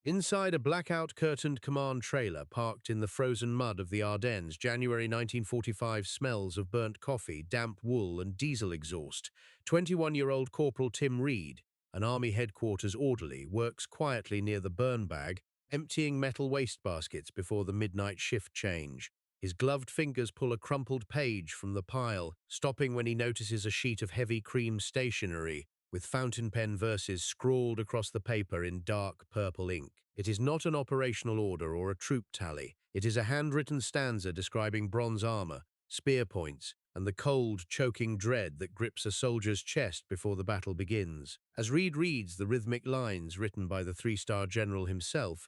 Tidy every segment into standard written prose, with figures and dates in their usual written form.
Inside a blackout-curtained command trailer parked in the frozen mud of the Ardennes, January 1945 smells of burnt coffee, damp wool and diesel exhaust. 21-year-old Corporal Tim Reed, an Army headquarters orderly, works quietly near the burn bag, emptying metal waste baskets before the midnight shift change. His gloved fingers pull a crumpled page from the pile, stopping when he notices a sheet of heavy cream stationery with fountain pen verses scrawled across the paper in dark purple ink. It is not an operational order or a troop tally. It is a handwritten stanza describing bronze armor, spear points, and the cold, choking dread that grips a soldier's chest before the battle begins. As Reed reads the rhythmic lines written by the three-star general himself,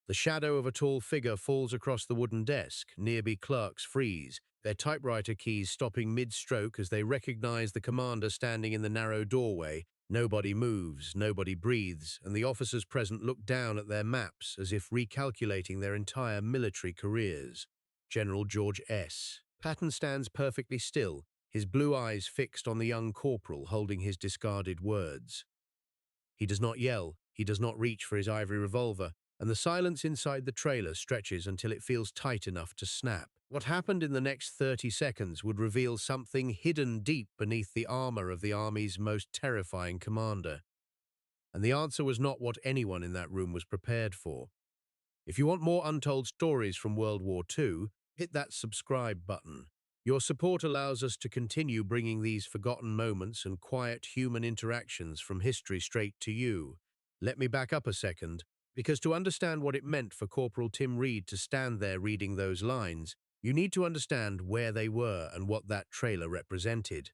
the shadow of a tall figure falls across the wooden desk. Nearby clerks freeze, their typewriter keys stopping mid-stroke as they recognize the commander standing in the narrow doorway. Nobody moves, nobody breathes, and the officers present look down at their maps as if recalculating their entire military careers. General George S. Patton stands perfectly still, his blue eyes fixed on the young corporal holding his discarded words. He does not yell, he does not reach for his ivory revolver, and the silence inside the trailer stretches until it feels tight enough to snap. What happened in the next 30 seconds would reveal something hidden deep beneath the armor of the Army's most terrifying commander. And the answer was not what anyone in that room was prepared for. If you want more untold stories from World War II, hit that subscribe button. Your support allows us to continue bringing these forgotten moments and quiet human interactions from history straight to you. Let me back up a second, because to understand what it meant for Corporal Tim Reed to stand there reading those lines, you need to understand where they were and what that trailer represented.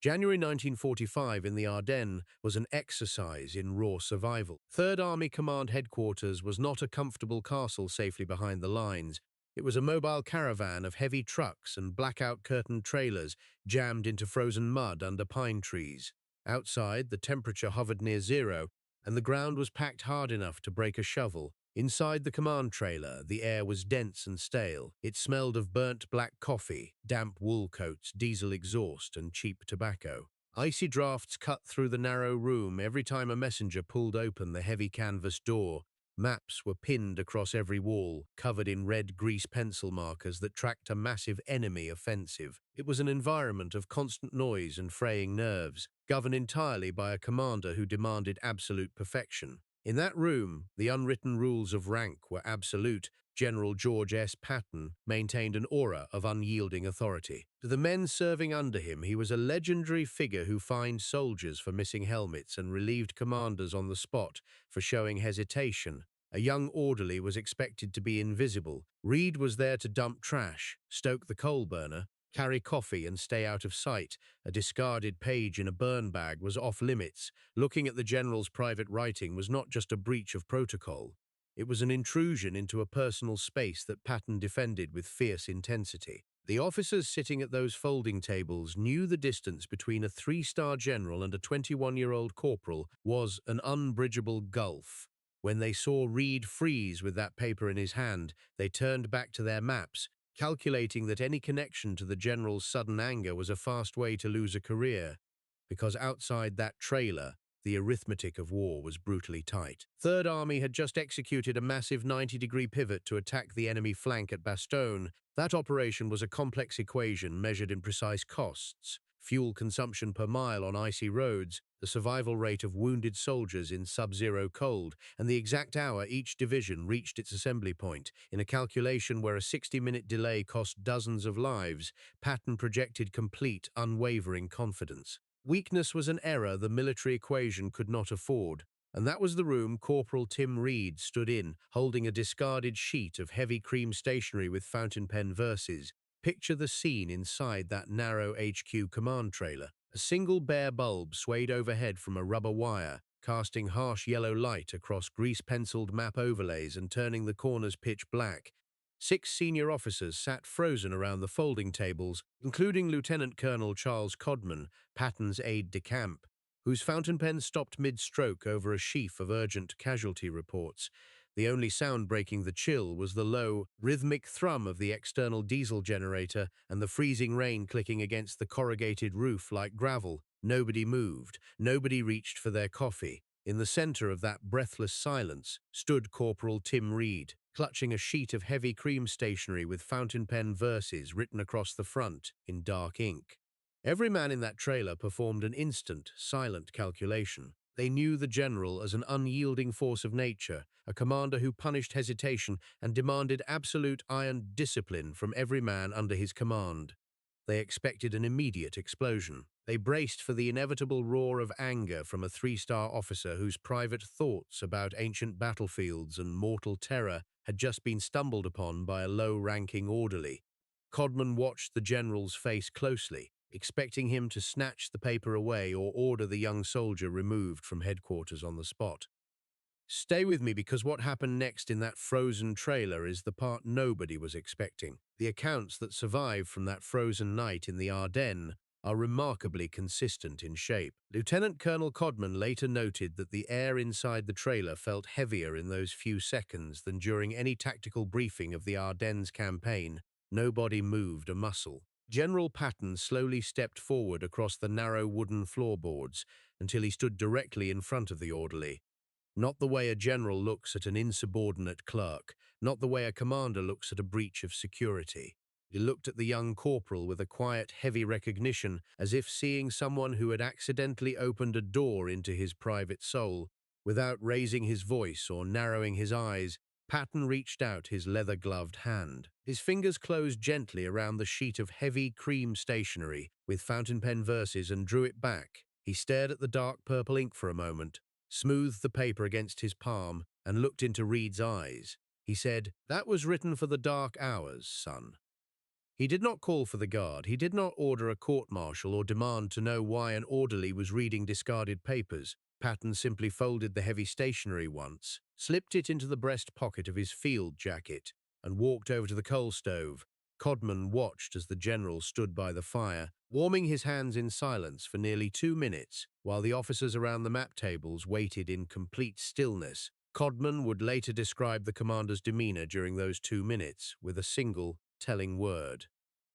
January 1945 in the Ardennes was an exercise in raw survival. 3rd Army Command Headquarters was not a comfortable castle safely behind the lines. It was a mobile caravan of heavy trucks and blackout-curtained trailers jammed into frozen mud under pine trees. Outside, the temperature hovered near zero, and the ground was packed hard enough to break a shovel. Inside the command trailer, the air was dense and stale. It smelled of burnt black coffee, damp wool coats, diesel exhaust, and cheap tobacco. Icy drafts cut through the narrow room every time a messenger pulled open the heavy canvas door. Maps were pinned across every wall, covered in red grease pencil markers that tracked a massive enemy offensive. It was an environment of constant noise and fraying nerves, governed entirely by a commander who demanded absolute perfection. In that room, the unwritten rules of rank were absolute. General George S. Patton maintained an aura of unyielding authority. To the men serving under him, he was a legendary figure who fined soldiers for missing helmets and relieved commanders on the spot for showing hesitation. A young orderly was expected to be invisible. Reed was there to dump trash, stoke the coal burner, carry coffee and stay out of sight. A discarded page in a burn bag was off limits. Looking at the general's private writing was not just a breach of protocol. It was an intrusion into a personal space that Patton defended with fierce intensity. The officers sitting at those folding tables knew the distance between a 3-star general and a 21-year-old corporal was an unbridgeable gulf. When they saw Reed freeze with that paper in his hand, they turned back to their maps, calculating that any connection to the general's sudden anger was a fast way to lose a career, because outside that trailer, the arithmetic of war was brutally tight. 3rd Army had just executed a massive 90-degree pivot to attack the enemy flank at Bastogne. That operation was a complex equation measured in precise costs: fuel consumption per mile on icy roads, the survival rate of wounded soldiers in sub-zero cold, and the exact hour each division reached its assembly point. In a calculation where a 60-minute delay cost dozens of lives, Patton projected complete, unwavering confidence. Weakness was an error the military equation could not afford, and that was the room Corporal Tim Reed stood in, holding a discarded sheet of heavy cream stationery with fountain pen verses. Picture the scene inside that narrow HQ command trailer. A single bare bulb swayed overhead from a rubber wire, casting harsh yellow light across grease-penciled map overlays and turning the corners pitch black. 6 senior officers sat frozen around the folding tables, including Lieutenant Colonel Charles Codman, Patton's aide-de-camp, whose fountain pen stopped mid-stroke over a sheaf of urgent casualty reports. The only sound breaking the chill was the low, rhythmic thrum of the external diesel generator and the freezing rain clicking against the corrugated roof like gravel. Nobody moved. Nobody reached for their coffee. In the center of that breathless silence stood Corporal Tim Reed, clutching a sheet of heavy cream stationery with fountain pen verses written across the front in dark ink. Every man in that trailer performed an instant, silent calculation. They knew the general as an unyielding force of nature, a commander who punished hesitation and demanded absolute iron discipline from every man under his command. They expected an immediate explosion. They braced for the inevitable roar of anger from a three-star officer whose private thoughts about ancient battlefields and mortal terror had just been stumbled upon by a low-ranking orderly. Codman watched the general's face closely, expecting him to snatch the paper away or order the young soldier removed from headquarters on the spot. Stay with me because what happened next in that frozen trailer is the part nobody was expecting. The accounts that survive from that frozen night in the Ardennes are remarkably consistent in shape. Lieutenant Colonel Codman later noted that the air inside the trailer felt heavier in those few seconds than during any tactical briefing of the Ardennes campaign. Nobody moved a muscle. General Patton slowly stepped forward across the narrow wooden floorboards until he stood directly in front of the orderly. Not the way a general looks at an insubordinate clerk, not the way a commander looks at a breach of security. He looked at the young corporal with a quiet, heavy recognition, as if seeing someone who had accidentally opened a door into his private soul. Without raising his voice or narrowing his eyes, Patton reached out his leather-gloved hand. His fingers closed gently around the sheet of heavy cream stationery with fountain pen verses and drew it back. He stared at the dark purple ink for a moment, smoothed the paper against his palm, and looked into Reed's eyes. He said, "That was written for the dark hours, son." He did not call for the guard. He did not order a court-martial or demand to know why an orderly was reading discarded papers. Patton simply folded the heavy stationery once, slipped it into the breast pocket of his field jacket, and walked over to the coal stove. Codman watched as the general stood by the fire, warming his hands in silence for nearly 2 minutes, while the officers around the map tables waited in complete stillness. Codman would later describe the commander's demeanor during those 2 minutes with a single, telling word: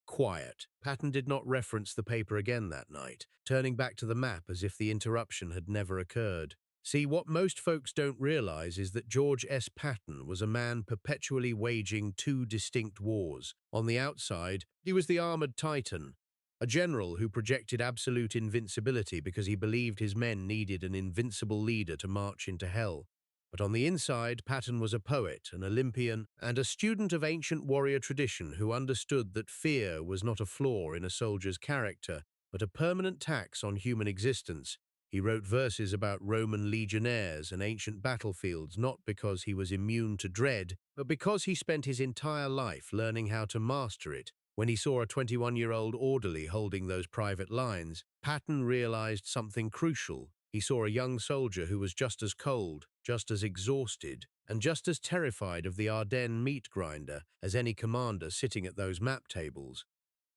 quiet. Patton did not reference the paper again that night, turning back to the map as if the interruption had never occurred. See, what most folks don't realize is that George S. Patton was a man perpetually waging two distinct wars. On the outside, he was the armored titan, a general who projected absolute invincibility because he believed his men needed an invincible leader to march into hell. But on the inside, Patton was a poet, an Olympian, and a student of ancient warrior tradition who understood that fear was not a flaw in a soldier's character, but a permanent tax on human existence. He wrote verses about Roman legionnaires and ancient battlefields not because he was immune to dread, but because he spent his entire life learning how to master it. When he saw a 21-year-old orderly holding those private lines, Patton realized something crucial. He saw a young soldier who was just as cold, just as exhausted, and just as terrified of the Ardennes meat grinder as any commander sitting at those map tables.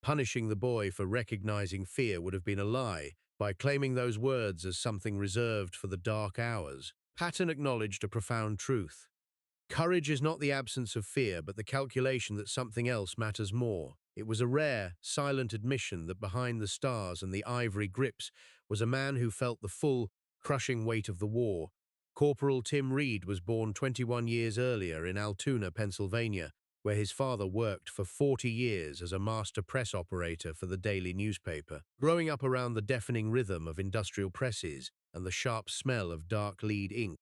Punishing the boy for recognizing fear would have been a lie by claiming those words as something reserved for the dark hours. Patton acknowledged a profound truth. Courage is not the absence of fear, but the calculation that something else matters more. It was a rare, silent admission that behind the stars and the ivory grips was a man who felt the full, crushing weight of the war. Corporal Tim Reed was born 21 years earlier in Altoona, Pennsylvania, where his father worked for 40 years as a master press operator for the daily newspaper. Growing up around the deafening rhythm of industrial presses and the sharp smell of dark lead ink,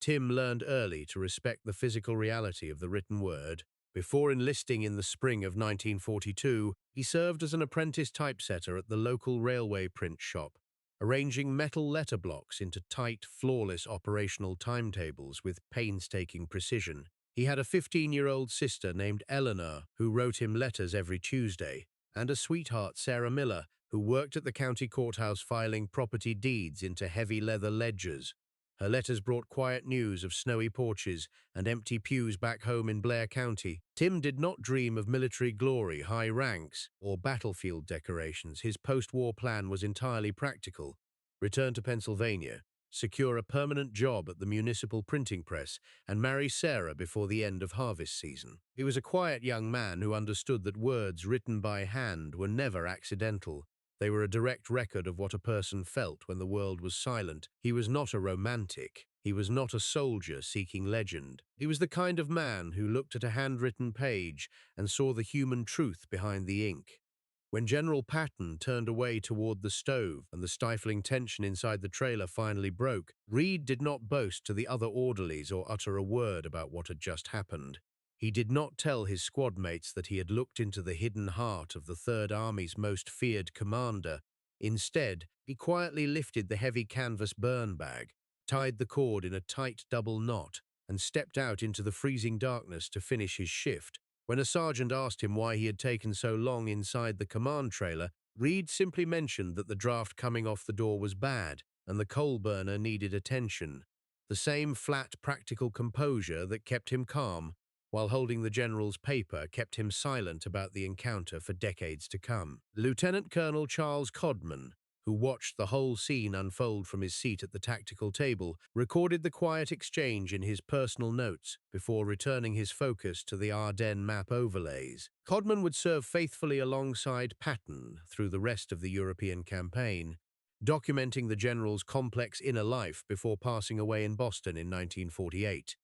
Tim learned early to respect the physical reality of the written word. Before enlisting in the spring of 1942, he served as an apprentice typesetter at the local railway print shop, arranging metal letter blocks into tight, flawless operational timetables with painstaking precision. He had a 15-year-old sister named Eleanor who wrote him letters every Tuesday, and a sweetheart, Sarah Miller, who worked at the county courthouse filing property deeds into heavy leather ledgers. Her letters brought quiet news of snowy porches and empty pews back home in Blair County. Tim did not dream of military glory, high ranks, or battlefield decorations. His post-war plan was entirely practical: return to Pennsylvania, secure a permanent job at the municipal printing press, and marry Sarah before the end of harvest season. He was a quiet young man who understood that words written by hand were never accidental. They were a direct record of what a person felt when the world was silent. He was not a romantic. He was not a soldier seeking legend. He was the kind of man who looked at a handwritten page and saw the human truth behind the ink. When General Patton turned away toward the stove and the stifling tension inside the trailer finally broke, Reed did not boast to the other orderlies or utter a word about what had just happened. He did not tell his squad mates that he had looked into the hidden heart of the Third Army's most feared commander. Instead, he quietly lifted the heavy canvas burn bag, tied the cord in a tight double knot, and stepped out into the freezing darkness to finish his shift. When a sergeant asked him why he had taken so long inside the command trailer, Reed simply mentioned that the draft coming off the door was bad and the coal burner needed attention. The same flat, practical composure that kept him calm while holding the general's paper kept him silent about the encounter for decades to come. Lieutenant Colonel Charles Codman, who watched the whole scene unfold from his seat at the tactical table, recorded the quiet exchange in his personal notes before returning his focus to the Ardennes map overlays. Codman would serve faithfully alongside Patton through the rest of the European campaign, documenting the general's complex inner life before passing away in Boston in 1948.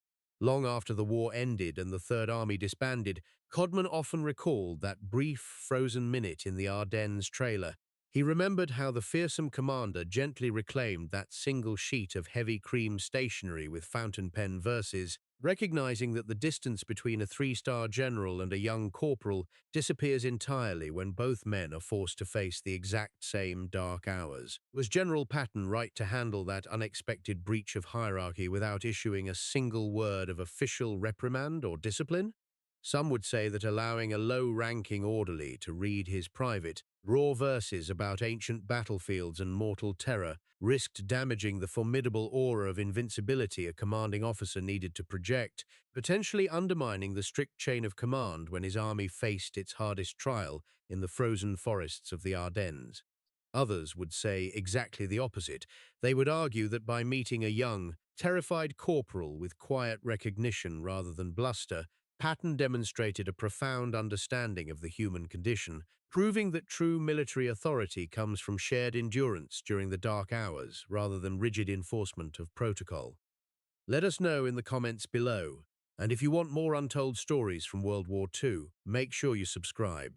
Long after the war ended and the Third Army disbanded, Codman often recalled that brief, frozen minute in the Ardennes trailer. He remembered how the fearsome commander gently reclaimed that single sheet of heavy cream stationery with fountain pen verses, recognizing that the distance between a three-star general and a young corporal disappears entirely when both men are forced to face the exact same dark hours. Was General Patton right to handle that unexpected breach of hierarchy without issuing a single word of official reprimand or discipline? Some would say that allowing a low-ranking orderly to read his private, raw verses about ancient battlefields and mortal terror risked damaging the formidable aura of invincibility a commanding officer needed to project, potentially undermining the strict chain of command when his army faced its hardest trial in the frozen forests of the Ardennes. Others would say exactly the opposite. They would argue that by meeting a young, terrified corporal with quiet recognition rather than bluster, Patton demonstrated a profound understanding of the human condition, proving that true military authority comes from shared endurance during the dark hours rather than rigid enforcement of protocol. Let us know in the comments below, and if you want more untold stories from World War II, make sure you subscribe.